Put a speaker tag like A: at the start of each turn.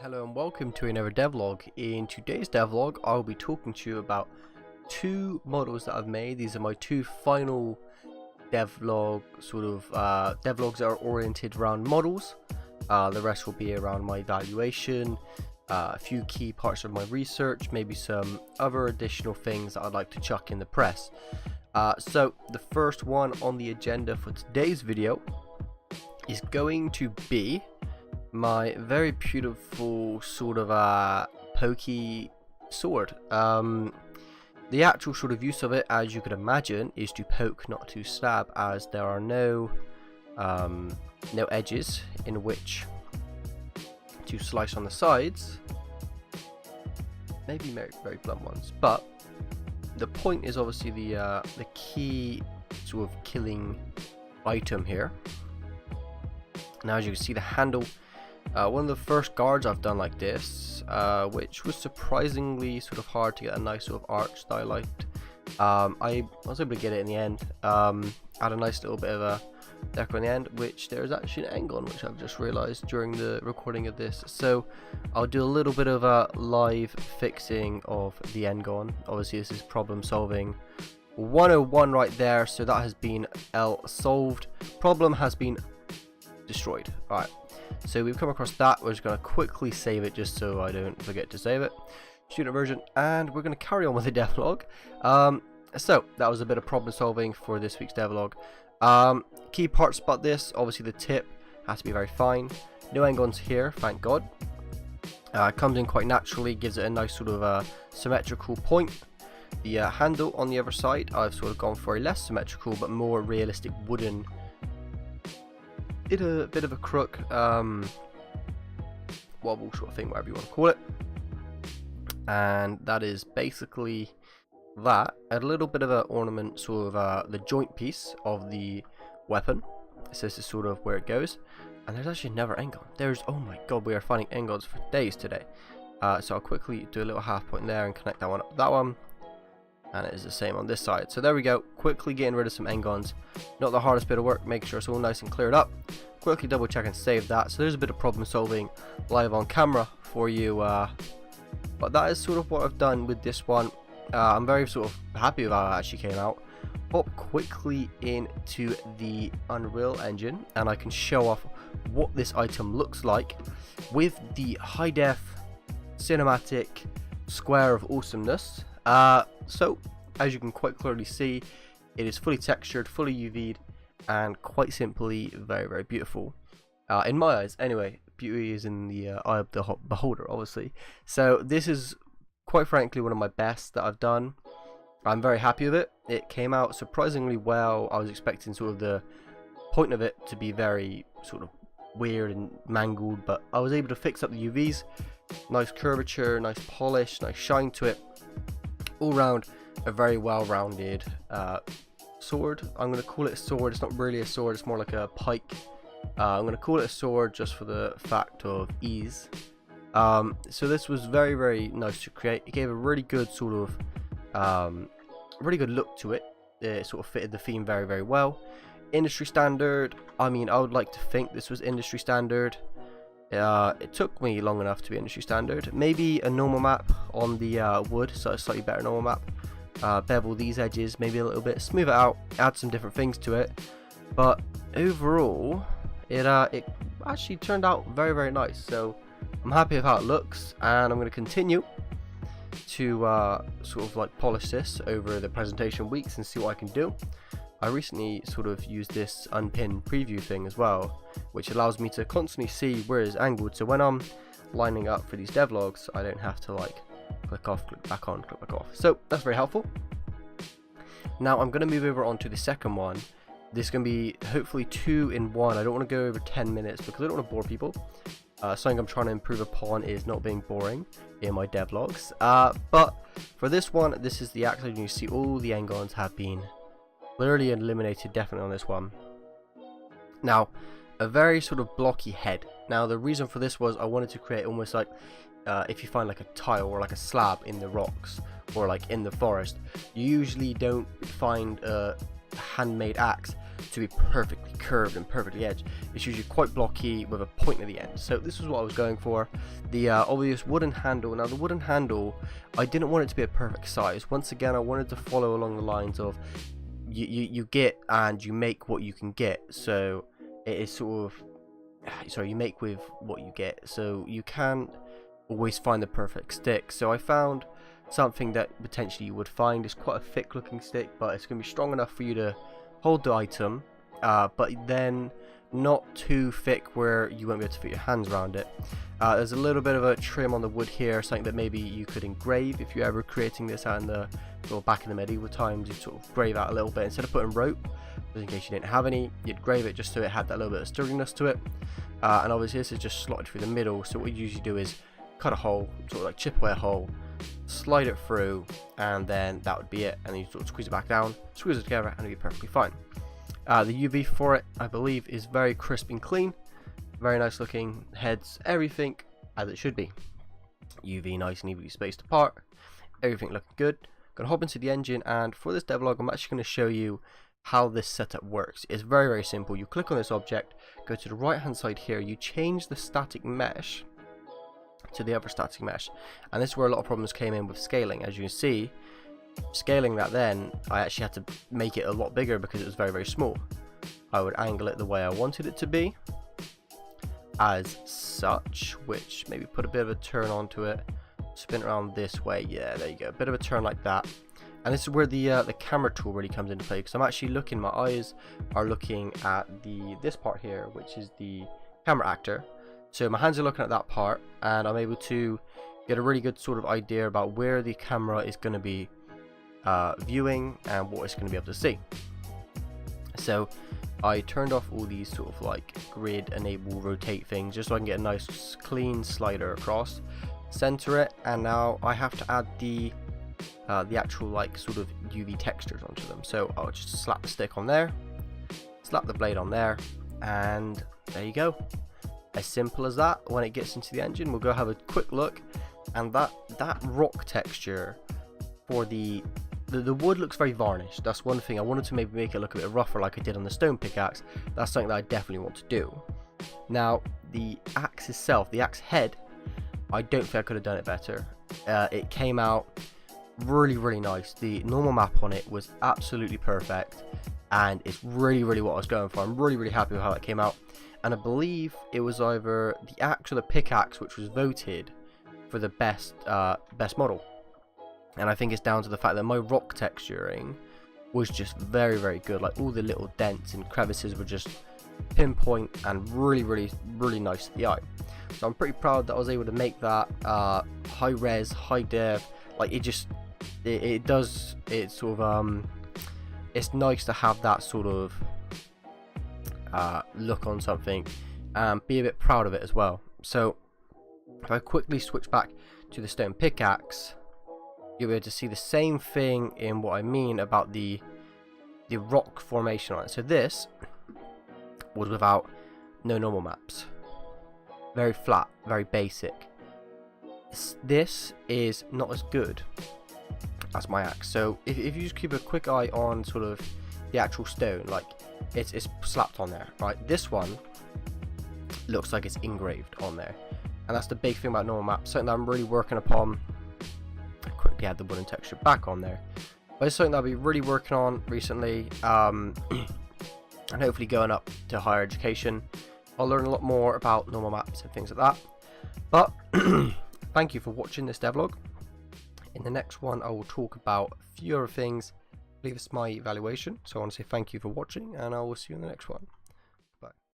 A: Hello and welcome to another devlog. In today's devlog, I'll be talking to you about two models that I've made. These are my two final devlog devlogs that are oriented around models. The rest will be around my evaluation, a few key parts of my research, maybe some other additional things that I'd like to chuck in the press. So the first one on the agenda for today's video is going to be my very beautiful sort of pokey sword. The actual sort of use of it, as you could imagine, is to poke, not to stab, as there are no edges in which to slice on the sides. Maybe very blunt ones, but the point is obviously the key sort of killing item here. Now, as you can see, the handle. One of the first guards I've done like this, which was surprisingly sort of hard to get a nice sort of arch that I liked. I was able to get it in the end. Had a nice little bit of a deco in the end, which there is actually an end on, which I've just realized during the recording of this. So I'll do a little bit of a live fixing of the end on. Obviously this is problem solving 101 right there, so that has been solved. Problem has been destroyed. Alright, so we've come across that. We're just going to quickly save it just so I don't forget to save it. Student version, and we're going to carry on with the devlog. So that was a bit of problem solving for this week's devlog. Key parts about this, obviously the tip has to be very fine. No end guns here, thank God. It comes in quite naturally, gives it a nice sort of symmetrical point. The handle on the other side, I've sort of gone for a less symmetrical but more realistic wooden. Did a bit of a crook wobble sort of thing, whatever you want to call it, and that is basically that. A little bit of an ornament, sort of the joint piece of the weapon, so this is sort of where it goes. And there's actually never end gun. There's, oh my god, we are finding end guns for days today. So I'll quickly do a little half point there and connect that one up with that one, and it is the same on this side. So there we go, quickly getting rid of some end guns. Not the hardest bit of work, make sure it's all nice and cleared up. Quickly double check and save that. So there's a bit of problem solving live on camera for you, but that is sort of what I've done with this one. I'm very sort of happy with how it actually came out. Hop quickly into the Unreal Engine and I can show off what this item looks like with the high def cinematic square of awesomeness. So as you can quite clearly see, it is fully textured, fully UV'd, and quite simply very beautiful, in my eyes anyway. Beauty is in the eye of the beholder, obviously. So this is quite frankly one of my best that I've done. I'm very happy with it. It came out surprisingly well. I was expecting sort of the point of it to be very sort of weird and mangled, but I was able to fix up the UVs. Nice curvature, nice polish, nice shine to it. All round a very well-rounded sword. I'm going to call it a sword. It's not really a sword, it's more like a pike. I'm going to call it a sword just for the fact of ease. So this was very nice to create. It gave a really good sort of really good look to it. It sort of fitted the theme very well. Industry standard. I mean, I would like to think this was industry standard. It took me long enough to be industry standard. Maybe a normal map on the wood, so a slightly better normal map. Bevel these edges maybe a little bit, smooth it out, add some different things to it, but overall it actually turned out very nice. So I'm happy with how it looks, and I'm going to continue to sort of like polish this over the presentation weeks and see what I can do. I recently sort of used this unpin preview thing as well, which allows me to constantly see where it's angled, so when I'm lining up for these devlogs I don't have to like click off, click back on, click back off. So that's very helpful. Now I'm going to move over onto the second one. This is going to be hopefully 2 in 1. I don't want to go over 10 minutes because I don't want to bore people. Something I'm trying to improve upon is not being boring in my devlogs. But for this one, this is the axe, and you see all the end guns have been clearly eliminated, definitely on this one. Now, a very sort of blocky head. Now the reason for this was I wanted to create almost like if you find like a tile or like a slab in the rocks or like in the forest, you usually don't find a handmade axe to be perfectly curved and perfectly edged. It's usually quite blocky with a point at the end. So this is what I was going for. The obvious wooden handle. Now the wooden handle, I didn't want it to be a perfect size. Once again, I wanted to follow along the lines of you get and you make what you can get. So it is sort of, sorry, you make with what you get. So you can't always find the perfect stick. So I found something that potentially you would find is quite a thick looking stick, but it's going to be strong enough for you to hold the item, but then not too thick where you won't be able to fit your hands around it. There's a little bit of a trim on the wood here, something that maybe you could engrave if you're ever creating this out in the back in the medieval times. You'd sort of grave out a little bit instead of putting rope, just in case you didn't have any. You'd grave it just so it had that little bit of sturdiness to it. And obviously this is just slotted through the middle, so what you usually do is cut a hole, sort of like chip away a hole, slide it through, and then that would be it. And then you sort of squeeze it back down, squeeze it together, and it'll be perfectly fine. The UV for it, I believe, is very crisp and clean. Very nice looking heads, everything as it should be. UV nice and evenly spaced apart, everything looking good. Gonna hop into the engine, and for this devlog I'm actually going to show you how this setup works. It's very, very simple. You click on this object, go to the right hand side here, you change the static mesh to the other static mesh, and this is where a lot of problems came in with scaling. As you can see, scaling that, then I actually had to make it a lot bigger because it was very, very small. I would angle it the way I wanted it to be, as such, which maybe put a bit of a turn onto it, spin it around this way. Yeah, there you go, a bit of a turn like that. And this is where the camera tool really comes into play, because I'm actually looking, my eyes are looking at this part here, which is the camera actor. So my hands are looking at that part, and I'm able to get a really good sort of idea about where the camera is going to be viewing and what it's going to be able to see. So I turned off all these sort of like grid enable rotate things, just so I can get a nice clean slider across, center it, and now I have to add the actual like sort of UV textures onto them. So I'll just slap the stick on there, slap the blade on there, and there you go. As simple as that. When it gets into the engine, we'll go have a quick look, and that rock texture for the wood looks very varnished. That's one thing. I wanted to maybe make it look a bit rougher like I did on the stone pickaxe. That's something that I definitely want to do. Now the axe itself, the axe head, I don't think I could have done it better. It came out really, really nice. The normal map on it was absolutely perfect, and it's really, really what I was going for. I'm really, really happy with how it came out. And I believe it was either the axe or the pickaxe which was voted for the best model. And I think it's down to the fact that my rock texturing was just very, very good. Like all the little dents and crevices were just pinpoint and really, really, really nice to the eye. So I'm pretty proud that I was able to make that high res, high dev. Like it just, it does, it's sort of it's nice to have that sort of look on something and be a bit proud of it as well. So if I quickly switch back to the stone pickaxe, you'll be able to see the same thing in what I mean about the rock formation on it. So this was without no normal maps, very flat, very basic. This is not as good as my axe. So if you just keep a quick eye on sort of the actual stone, like it's slapped on there, right? This one looks like it's engraved on there, and that's the big thing about normal maps, something that I'm really working upon. I quickly add the wooden texture back on there, but it's something that I'll be really working on recently, and hopefully going up to higher education I'll learn a lot more about normal maps and things like that. But thank you for watching this devlog. In the next one I will talk about a few other things. I believe it's my evaluation, so I want to say thank you for watching, and I will see you in the next one.